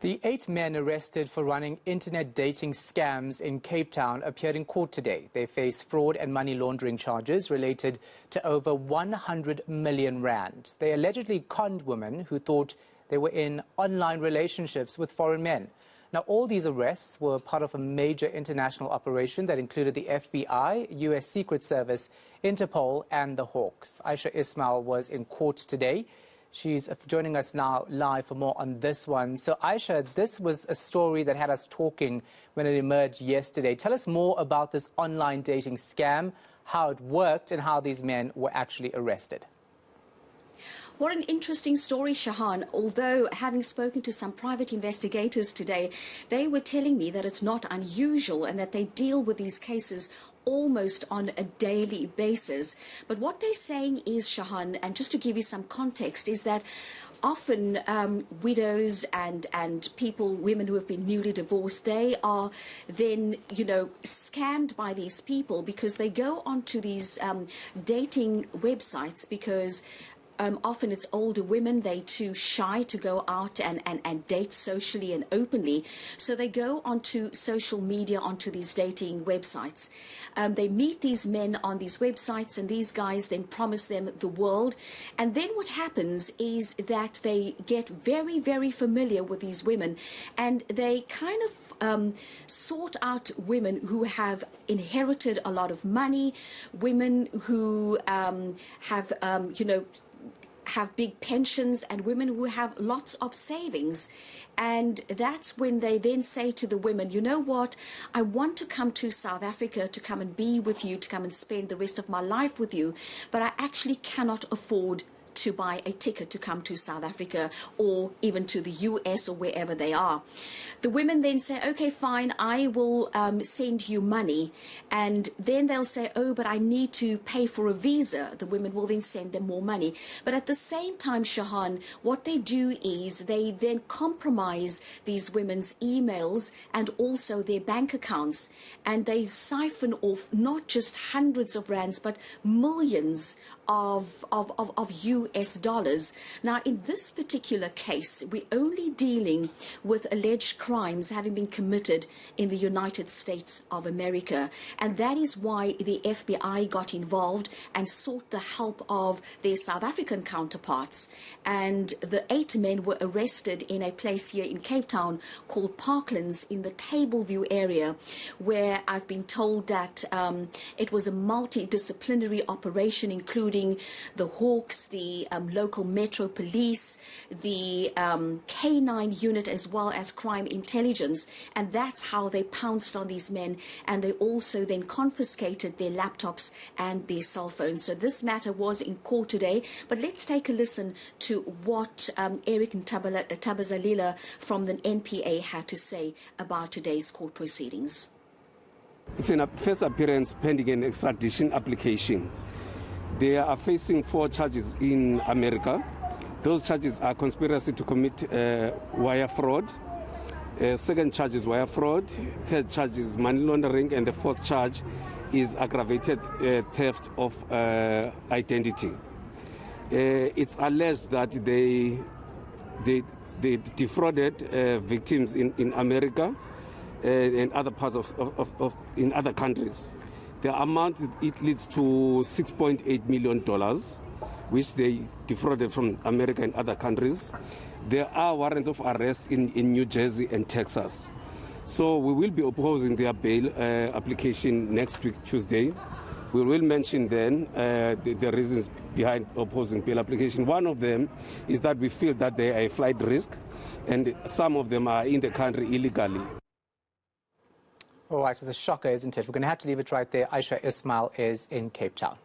The 8 men arrested for running internet dating scams in Cape Town appeared in court today. They face fraud and money laundering charges related to over 100 million rand. They allegedly conned women who thought they were in online relationships with foreign men. Now, all these arrests were part of a major international operation that included the FBI, US Secret Service, Interpol and the Hawks. Aisha Ismail was in court today. She's joining us now live for more on this one. So, Aisha, this was a story that had us talking when it emerged yesterday. Tell us more about this online dating scam, how it worked, and how these men were actually arrested. What an interesting story, Shahan. Although, having spoken to some private investigators today, they were telling me that it's not unusual and that they deal with these cases almost on a daily basis. But what they're saying is, Shahan, and just to give you some context, is that often widows and people, women who have been newly divorced, they are then, scammed by these people because they go onto these dating websites because often it's older women, they're too shy to go out and date socially and openly. So they go onto social media, onto these dating websites. They meet these men on these websites and these guys then promise them the world. And then what happens is that they get very, very familiar with these women and they kind of sort out women who have inherited a lot of money, women who have big pensions and women who have lots of savings. And that's when they then say to the women, you know what, I want to come to South Africa to come and be with you, to come and spend the rest of my life with you, but I actually cannot afford to buy a ticket to come to South Africa or even to the US or wherever they are. The women then say, okay, fine, I will send you money. And then they'll say, oh, but I need to pay for a visa. The women will then send them more money. But at the same time, Shahan, what they do is they then compromise these women's emails and also their bank accounts. And they siphon off not just hundreds of rands, but millions of US dollars. Now, in this particular case, we're only dealing with alleged crimes having been committed in the United States of America. And that is why the FBI got involved and sought the help of their South African counterparts. And the 8 men were arrested in a place here in Cape Town called Parklands in the Tableview area, where I've been told that it was a multidisciplinary operation, including the Hawks, the local Metro Police, the K9 unit, as well as crime intelligence. And that's how they pounced on these men. And they also then confiscated their laptops and their cell phones. So this matter was in court today. But let's take a listen to what Eric Ntabazalila from the NPA had to say about today's court proceedings. It's in a first appearance pending an extradition application. They are facing 4 charges in America. Those charges are conspiracy to commit wire fraud. Second charge is wire fraud. Third charge is money laundering. And the 4th charge is aggravated theft of identity. It's alleged that they defrauded victims in America and other parts in other countries. The amount, it leads to $6.8 million, which they defrauded from America and other countries. There are warrants of arrest in New Jersey and Texas. So we will be opposing their bail application next week, Tuesday. We will mention then the reasons behind opposing bail application. One of them is that we feel that they are a flight risk, and some of them are in the country illegally. All right, it's a shocker, isn't it? We're going to have to leave it right there. Aisha Ismail is in Cape Town.